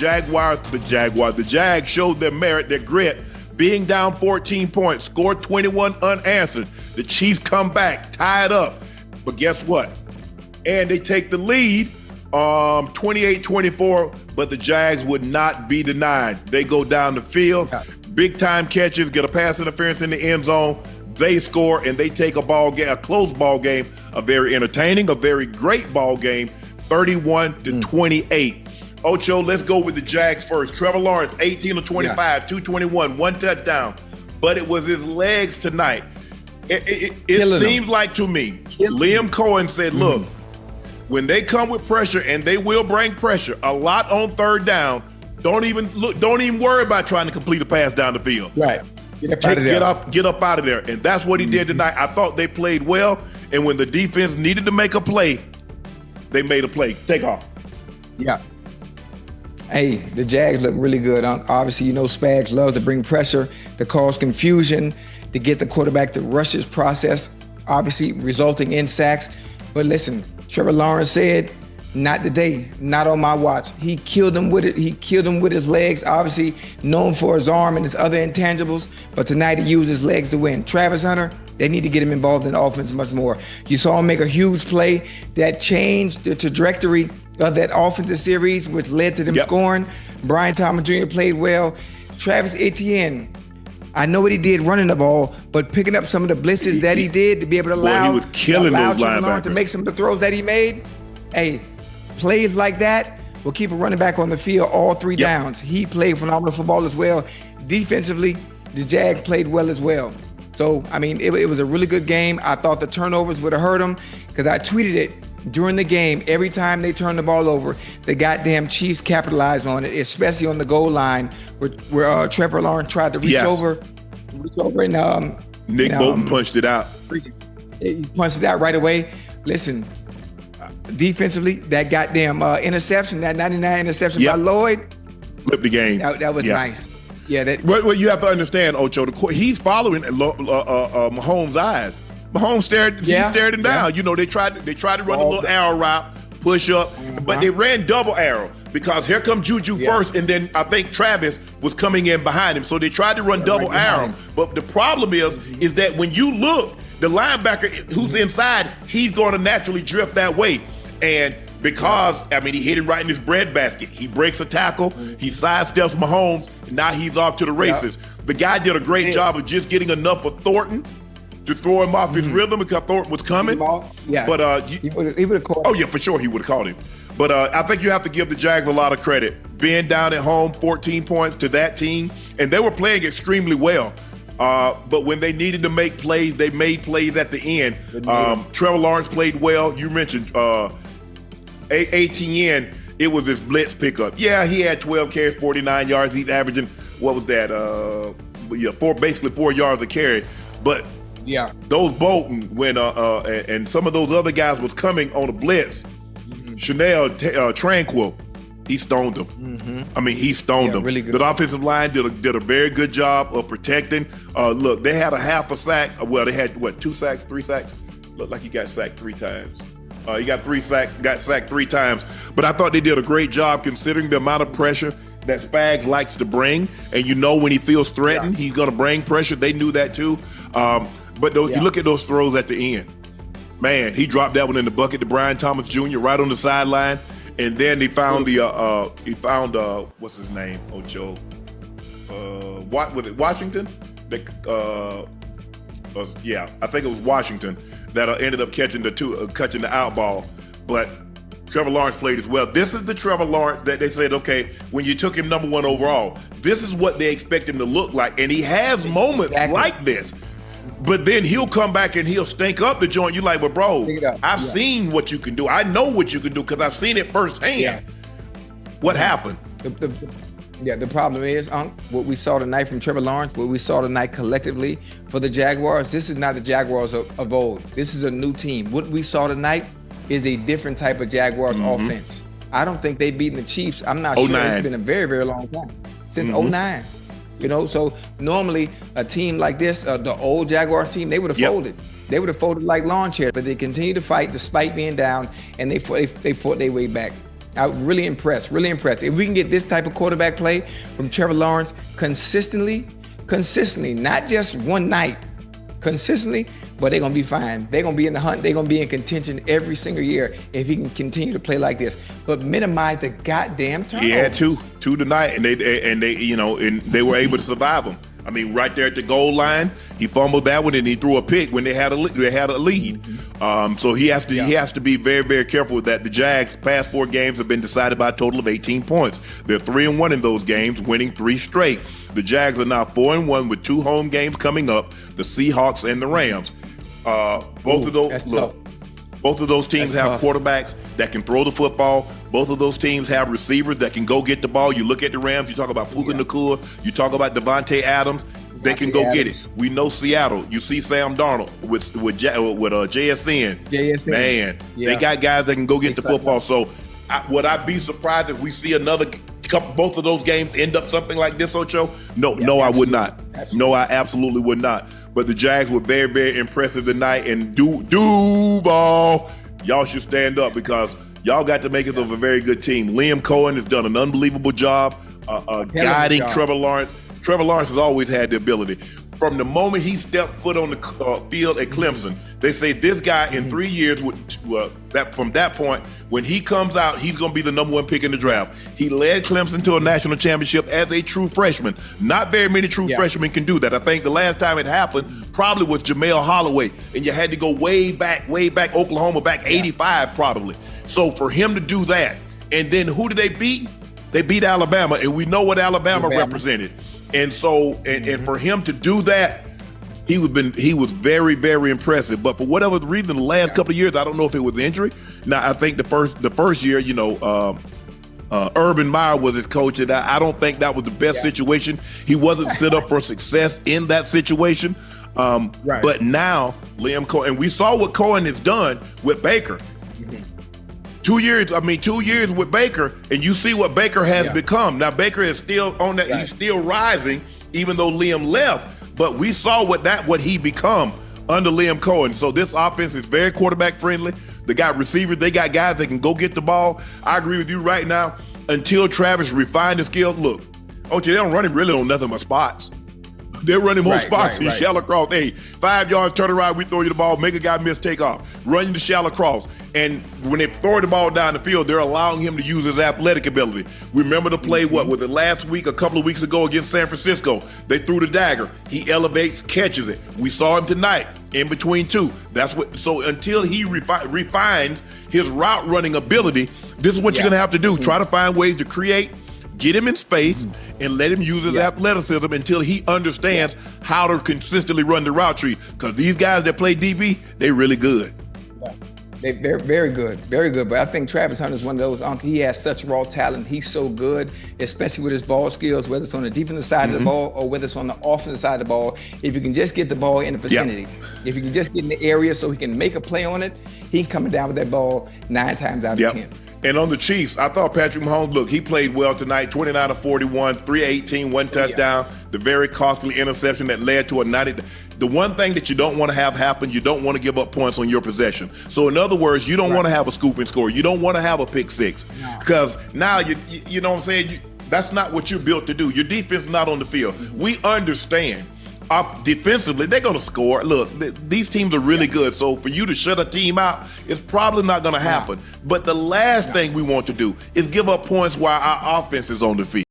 the Jags showed their merit, their grit, being down 14 points, scored 21 unanswered. The Chiefs come back, tie it up. But guess what? And they take the lead, 28-24, but the Jags would not be denied. They go down the field, big time catches, get a pass interference in the end zone. They score, and they take a close ball game, a very entertaining, a very great ball game, 31-28. Ocho, let's go with the Jags first. Trevor Lawrence, 18 of 25, 221, one touchdown. But it was his legs tonight. It seems like to me, Liam Cohen said, look, when they come with pressure, and they will bring pressure, a lot on third down, don't even worry about trying to complete a pass down the field. Right. Get up out of there. And that's what he did tonight. I thought they played well, and when the defense needed to make a play, they made a play. Take off. Yeah. Hey, the Jags look really good. Obviously, Spags loves to bring pressure, to cause confusion, to get the quarterback to rush his process, obviously resulting in sacks. But listen, Trevor Lawrence said, not today, not on my watch. He killed him with it. He killed him with his legs, obviously known for his arm and his other intangibles. But tonight he used his legs to win. Travis Hunter, they need to get him involved in the offense much more. You saw him make a huge play that changed the trajectory of that offensive series, which led to them scoring. Brian Thomas Jr. played well. Travis Etienne, I know what he did running the ball, but picking up some of the blitzes that he did to be able to allow Trevor Lawrence to make some of the throws that he made. Hey, plays like that will keep a running back on the field all three downs. He played phenomenal football as well. Defensively, the Jags played well as well. So, I mean, it was a really good game. I thought the turnovers would have hurt them because I tweeted it during the game. Every time they turned the ball over, the goddamn Chiefs capitalized on it, especially on the goal line where Trevor Lawrence tried to reach over and Nick Bolton punched it out. He punched it out right away. Listen, defensively, that goddamn interception, that 99 interception by Lloyd, flipped the game. That was nice. Yeah, what you have to understand, Ocho, he's following Mahomes' eyes. Mahomes stared him down. They tried to run a little arrow route, push up, but they ran double arrow because here come Juju first, and then I think Travis was coming in behind him. So they tried to run double arrow. But the problem is that when you look, the linebacker who's inside, he's going to naturally drift that way. And because, he hit him right in his breadbasket. He breaks a tackle, he sidesteps Mahomes, and now he's off to the races. The guy did a great job of just getting enough of Thornton to throw him off his rhythm because Thornton was coming. But he would have called him. Oh, yeah, for sure he would have called him. But I think you have to give the Jags a lot of credit. Being down at home, 14 points to that team, and they were playing extremely well. But when they needed to make plays, they made plays at the end. Trevor Lawrence played well. You mentioned ATN, it was his blitz pickup. Yeah, he had 12 carries, 49 yards. He's averaging, what was that? Basically 4 yards a carry. But those Bolton, when and some of those other guys was coming on a blitz, Chanel Tranquil, he stoned them. He stoned them. Really good. The offensive line did a very good job of protecting. Look, they had a half a sack. Well, they had, 2 sacks, 3 sacks? Looked like he got sacked 3 times. He got sacked 3 times. But I thought they did a great job considering the amount of pressure that Spags likes to bring. And when he feels threatened, he's going to bring pressure. They knew that too. But you look at those throws at the end. Man, he dropped that one in the bucket to Brian Thomas Jr. right on the sideline. And then he found what's his name, Ocho? Was it Washington? I think it was Washington that ended up catching the out ball. But Trevor Lawrence played as well. This is the Trevor Lawrence that they said, okay, when you took him number 1 overall, this is what they expect him to look like. And he has moments like this. But then he'll come back and he'll stink up the joint. You're like, well, bro, I've seen what you can do. I know what you can do because I've seen it firsthand. What happened? The problem is, what we saw tonight from Trevor Lawrence, what we saw tonight collectively for the Jaguars, this is not the Jaguars of old. This is a new team. What we saw tonight is a different type of Jaguars offense. I don't think they've beaten the Chiefs. I'm not sure. It's been a very, very long time. Since 09. So normally a team like this, the old Jaguar team, they would have folded. They would have folded like lawn chairs, but they continue to fight despite being down, and they fought their way back. I'm really impressed, really impressed. If we can get this type of quarterback play from Trevor Lawrence consistently, not just one night, consistently, but they're going to be fine. They're going to be in the hunt. They're going to be in contention every single year if he can continue to play like this. But minimize the goddamn turnovers. He had two tonight, and they were able to survive them. I mean, right there at the goal line, he fumbled that one and he threw a pick when they had a lead. So he has to be very, very careful with that. The Jags' past 4 games have been decided by a total of 18 points. They're 3-1 in those games, winning 3 straight. The Jags are now 4-1 with 2 home games coming up: the Seahawks and the Rams. Both of those teams have quarterbacks that can throw the football. Both of those teams have receivers that can go get the ball. You look at the Rams, you talk about Puka Nacua, you talk about Devontae Adams. They can go get it. We know Seattle. You see Sam Darnold with JSN. Man, they got guys that can go get the football. So would I be surprised if we see both of those games end up something like this, Ocho? No, I would not. Absolutely. No, I absolutely would not. But the Jags were very, very impressive tonight. And Duval, y'all should stand up because y'all got the makings of a very good team. Liam Cohen has done an unbelievable job guiding Trevor Lawrence. Trevor Lawrence has always had the ability. From the moment he stepped foot on the field at Clemson, they say this guy in 3 years, from that point, when he comes out, he's going to be the number 1 pick in the draft. He led Clemson to a national championship as a true freshman. Not very many true freshmen can do that. I think the last time it happened probably was Jamel Holloway, and you had to go way back, Oklahoma, back 85 probably. So for him to do that, and then who did they beat? They beat Alabama, and we know what Alabama represented. And so, and for him to do that, he was very, very impressive. But for whatever reason, the last couple of years, I don't know if it was injury. Now, I think the first year, Urban Meyer was his coach, and I don't think that was the best situation. He wasn't set up for success in that situation. But now, Liam Cohen, and we saw what Cohen has done with Baker. 2 years with Baker, and you see what Baker has become. Now, Baker is still on that. He's still rising, even though Liam left. But we saw what he become under Liam Cohen. So this offense is very quarterback friendly. They got receivers. They got guys that can go get the ball. I agree with you right now. Until Travis refined his skill, look, they don't run him really on nothing but spots. They're running more spots in shallow cross. Hey, 5 yards, turn around, we throw you the ball, make a guy miss, take off. Run you the shallow cross. And when they throw the ball down the field, they're allowing him to use his athletic ability. Remember the play, what was it, last week, a couple of weeks ago against San Francisco? They threw the dagger. He elevates, catches it. We saw him tonight in between 2. So until he refines his route running ability, this is what you're going to have to do. Try to find ways to create, get him in space, and let him use his athleticism until he understands how to consistently run the route tree. Because these guys that play DB, they're really good. They're very good, very good. But I think Travis Hunter is one of those. He has such raw talent. He's so good, especially with his ball skills, whether it's on the defensive side of the ball or whether it's on the offensive side of the ball. If you can just get the ball in the vicinity, if you can just get in the area so he can make a play on it, he's coming down with that ball 9 times out of 10. And on the Chiefs, I thought Patrick Mahomes, look, he played well tonight, 29 of 41, 318, 1 touchdown, the very costly interception that led to a 90. The one thing that you don't want to have happen, you don't want to give up points on your possession. So in other words, you don't want to have a scoop and score. You don't want to have a pick 6 because now you know what I'm saying? That's not what you're built to do. Your defense is not on the field. We understand. Defensively, they're going to score. Look, these teams are really good. So for you to shut a team out, it's probably not going to happen. But the last thing we want to do is give up points while our offense is on the field.